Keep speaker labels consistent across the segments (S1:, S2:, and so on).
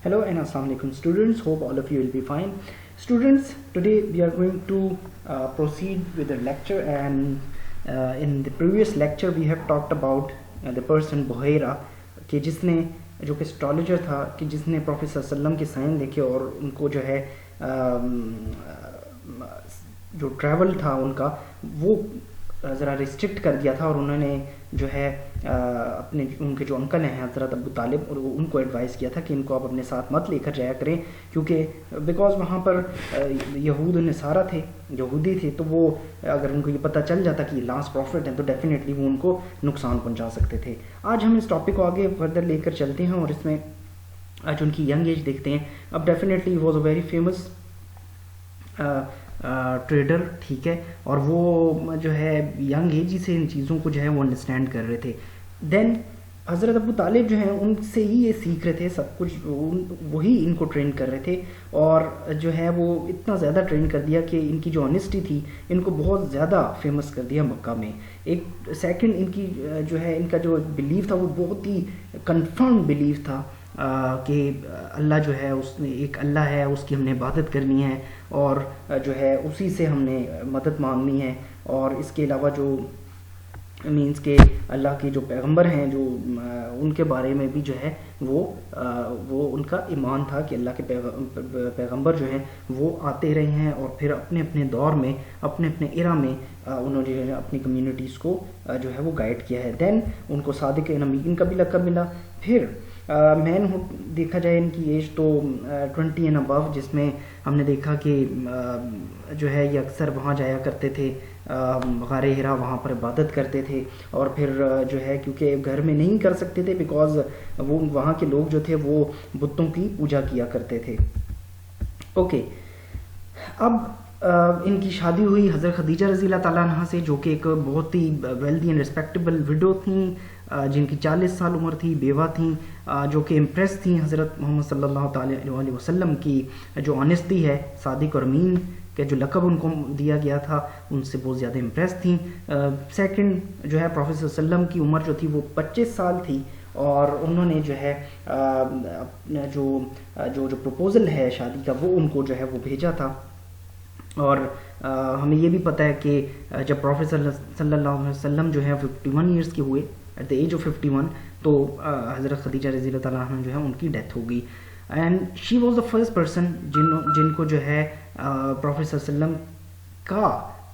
S1: Hello and Assalamu alaikum students, hope all of you will be fine. Students, today we are going to proceed with the lecture, and in the previous lecture we have talked about the person Buhaira कि जिसने जो कि astrologer था कि जिसने prophet सल्लल्लाहु अलैहि वसल्लम के साइन देखे और उनको जो है जो ट्रैवल था उनका वो ज़रा रिस्ट्रिक्ट कर दिया था, और उन्होंने जो है अपने उनके जो अंकल हैं हज़रत अबू तालिब, और उनको एडवाइस किया था कि इनको आप अपने साथ मत लेकर जाया करें, क्योंकि बिकॉज़ वहाँ पर यहूद नसारा थे, यहूदी थे, तो वो अगर उनको ये पता चल जाता कि ये लास्ट प्रॉफिट हैं तो डेफिनेटली वो उनको नुकसान पहुँचा सकते थे। आज हम इस टॉपिक को आगे फर्दर लेकर चलते हैं और इसमें आज उनकी यंग एज देखते हैं। अब definitely was a very famous trader, ठीक है, और वो जो है यंग एज ही से इन चीज़ों को जो है वो अंडरस्टैंड कर रहे थे। देन हज़रत अबू तालिब जो हैं उनसे ही ये सीख रहे थे सब कुछ, वही इनको ट्रेन कर रहे थे, और जो है वो इतना ज़्यादा ट्रेन कर दिया कि इनकी जो ऑनेस्टी थी इनको बहुत ज़्यादा फेमस कर दिया मक्का में। एक सेकंड इनकी जो है इनका जो बिलीव था वो बहुत ही कंफर्म बिलीव था कि अल्लाह जो है उसने एक अल्लाह है, उसकी हमने इबादत करनी है और जो है उसी से हमने मदद मांगनी है, और इसके अलावा जो मीन्स के अल्लाह के जो पैगंबर हैं जो उनके बारे में भी जो है वो उनका ईमान था कि अल्लाह के पैगंबर जो हैं वो आते रहे हैं और फिर अपने अपने दौर में अपने अपने इरा में उन्होंने जो है अपनी कम्युनिटीज़ को जो है वो गाइड किया है। देन उनको सादिक अमीन का भी लक़ब मिला। फिर मैन देखा जाए इनकी एज तो 20 एंड अबव, जिसमें हमने देखा कि जो है ये अक्सर वहाँ जाया करते थे, गारे हिरा वहाँ पर इबादत करते थे, और फिर जो है क्योंकि घर में नहीं कर सकते थे बिकॉज़ वो वहाँ के लोग जो थे वो बुतों की पूजा किया करते थे। ओके, अब इनकी शादी हुई हज़रत खदीजा रज़ी अल्लाह ताला अन्हा से, जो कि एक बहुत ही वेल्दी एंड रिस्पेक्टेबल विडो थी, जिनकी 40 साल उम्र थी, बेवा थी, जो कि इम्प्रेस थी हज़रत मोहम्मद सल्लल्लाहु अलैहि वसल्लम की जो ऑनेस्टी है, सादिक और अमीन के जो लक़ब उनको दिया गया था उनसे बहुत ज़्यादा इम्प्रेस थी। सेकंड जो है प्रॉफेट सल्लल्लाहु अलैहि वसल्लम की उम्र जो थी वो 25 साल थी, और उन्होंने जो है अपना जो प्रपोज़ल है शादी का वो उनको जो है वो भेजा था। और हमें ये भी पता है कि जब प्रॉफेट सल्लल्लाहु अलैहि वसल्लम जो है 51 ईयर्स के हुए, एट द एज ऑफ 51, तो हज़रत खदीजा रज़ी अल्लाह ताला अन्हा जो है उनकी डेथ हो गई। And she was the first person जिनको जो है प्रॉफेट सल्लल्लाहु अलैहि वसल्लम का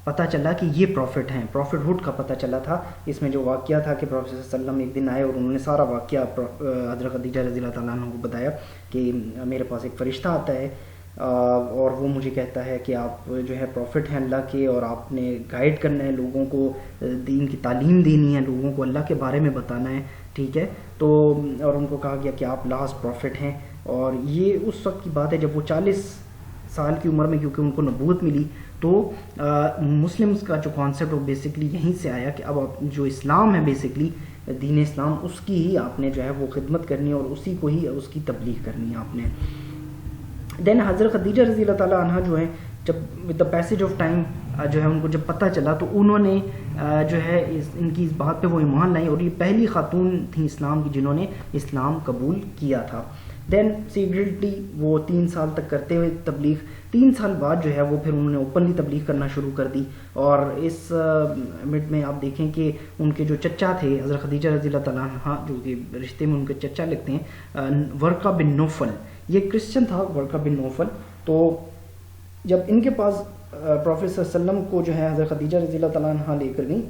S1: पता चला कि ये प्रॉफिट हैं, प्रॉफिटहुड का पता चला था। इसमें जो वाक़या था कि प्रॉफेट सल्लल्लाहु अलैहि वसल्लम एक दिन आए और उन्होंने सारा वाक़या हज़रत खदीजा रज़ी अल्लाह ताला अन्हा को बताया कि मेरे पास एक फ़रिश्ता आता है और वो मुझे कहता है कि आप जो है प्रॉफिट हैं अल्लाह के, और आपने गाइड करना है लोगों को, दीन की तालीम देनी है, लोगों को अल्लाह के बारे में बताना है, ठीक है। तो और उनको कहा गया कि आप लास्ट प्रॉफिट हैं, और ये उस वक्त की बात है जब वो 40 साल की उम्र में, क्योंकि उनको नबूवत मिली, तो मुस्लिम्स का जो कॉन्सेप्ट वो बेसिकली यहीं से आया कि अब आप जो इस्लाम है बेसिकली दीन इस्लाम, उसकी ही आपने जो है वो खिदमत करनी है और उसी को ही उसकी तबलीग करनी है आपने। देन हज़रत खदीजा रज़ी अल्लाह ताला अन्हा जो है जब with the passage of time जो है उनको जब पता चला तो उन्होंने जो है इनकी इस बात पे वो ईमान लाई, और ये पहली खातून थी इस्लाम की जिन्होंने इस्लाम कबूल किया था। देन सीक्रेटली वो 3 साल तक करते हुए तबलीग, 3 साल बाद जो है वो फिर उन्होंने ओपनली तबलीग करना शुरू कर दी। और इस मिड में आप देखें कि उनके जो चचा थे हज़रत खदीजा रज़ी अल्लाह ताला अन्हा, जो कि रिश्ते में उनके चचा लगते हैं, वर्का बिन नौफल, ये क्रिश्चियन था वर्का बिन नौफल। तो जब इनके पास प्रॉफेट सल्लल्लाहु अलैहि वसल्लम को जो है हज़रत खदीजा रज़ी अल्लाह ताला अन्हा लेकर गई,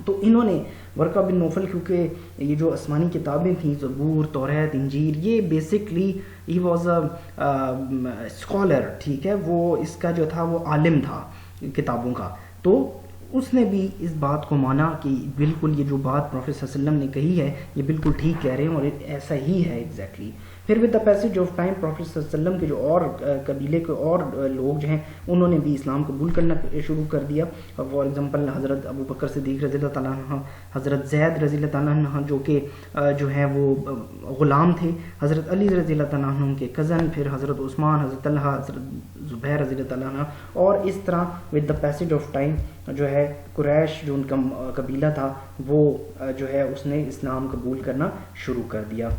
S1: तो इन्होंने वर्का बिन नौफल, क्योंकि ये जो आसमानी किताबें थीं ज़बूर, तौरात, इंजील, ये basically he was a scholar, ठीक है, वो इसका जो था वो आलिम था किताबों का, तो उसने भी इस बात को माना कि बिल्कुल ये जो बात प्रॉफेट सल्लल्लाहु अलैहि वसल्लम ने कही है ये बिल्कुल ठीक कह रहे हैं और ऐसा ही है एग्जैक्टली। फिर with the passage of time prophet सल्लल्लाहु अलैहि वसल्लम के जो और कबीले के और लोग जो हैं उन्होंने भी इस्लाम कबूल करना शुरू कर दिया। फॉर एग्जांपल हज़रत अबू बकर सिद्दीक़ रज़ी अल्लाह ताला अन्हु, हज़रत ज़ैद रज़ी अल्लाह ताला अन्हु जो कि जो है वो ग़ुलाम थे, हज़रत अली रज़ी अल्लाह ताला अन्हु के कज़न, फिर हज़रत उस्मान, हज़रत तलहा, हज़रत ज़ुबैर रज़ी अल्लाह ताला अन्हु, और इस तरह with the passage of time जो है कुरैश जो उनका कबीला था वो जो है उसने इस्लाम कबूल करना शुरू कर दिया।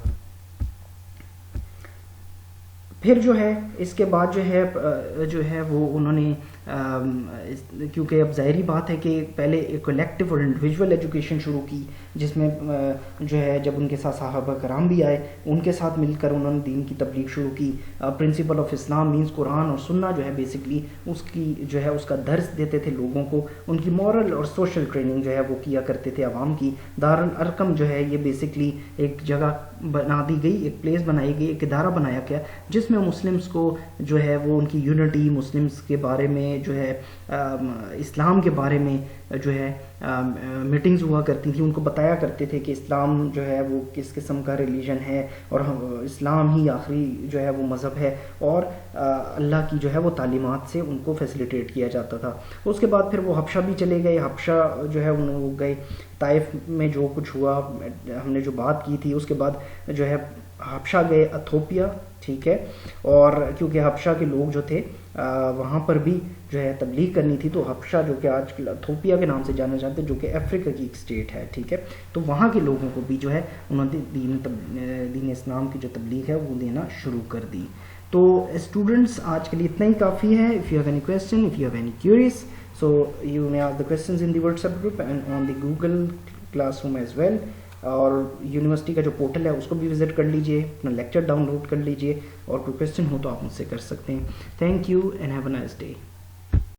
S1: پھر جو ہے اس کے بعد جو ہے وہ انہوں نے کیونکہ اب ظاہری بات ہے کہ پہلے ایک کلیکٹیو اور انڈیویجول ایجوکیشن شروع کی، جس میں جو ہے جب ان کے ساتھ صحابہ کرام بھی آئے، ان کے ساتھ مل کر انہوں نے دین کی تبلیغ شروع کی. پرنسپل آف اسلام مینس قرآن اور سننا جو ہے بیسکلی اس کی جو ہے اس کا درس دیتے تھے لوگوں کو، ان کی مورل اور سوشل ٹریننگ جو ہے وہ کیا کرتے تھے عوام کی. دارالارقم جو ہے یہ بیسکلی ایک جگہ بنا دی گئی، ایک پلیس بنائی گئی، ایک ادارہ بنایا گیا جس میں مسلمس کو جو ہے وہ ان کی یونٹی، مسلمس کے بارے میں جو ہے اسلام کے بارے میں جو ہے میٹنگز ہوا کرتی تھیں، ان کو بتایا کرتے تھے کہ اسلام جو ہے وہ کس قسم کا ریلیجن ہے اور اسلام ہی آخری جو ہے وہ مذہب ہے، اور اللہ کی جو ہے وہ تعلیمات سے ان کو فیسیلیٹیٹ کیا جاتا تھا. اس کے بعد پھر وہ حبشہ بھی چلے گئے. حبشہ جو ہے وہ گئے، طائف میں جو کچھ ہوا ہم نے جو بات کی تھی، اس کے بعد جو ہے حبشہ گئے، ایتھوپیا، ٹھیک ہے. اور کیونکہ حبشہ کے لوگ جو تھے وہاں پر بھی جو ہے تبلیغ کرنی تھی، تو حبشہ جو کہ آج کل ایتھوپیا کے نام سے جانا جاتے ہیں، جو کہ افریقہ کی ایک اسٹیٹ ہے، ٹھیک ہے. تو وہاں کے لوگوں کو بھی جو ہے انہوں نے دین اسلام کی جو تبلیغ ہے وہ دینا شروع کر دی. تو اسٹوڈنٹس آج کے لیے اتنا ہی کافی ہے. If you have any question, if you have any curious, so you may ask the questions in the WhatsApp group and on the Google Classroom as well. اور یونیورسٹی کا جو پورٹل ہے اس کو بھی وزٹ کر لیجئے، اپنا لیکچر ڈاؤن لوڈ کر لیجئے، اور کوئی کویسچن ہو تو آپ مجھ سے کر سکتے ہیں. Thank you and have a nice day.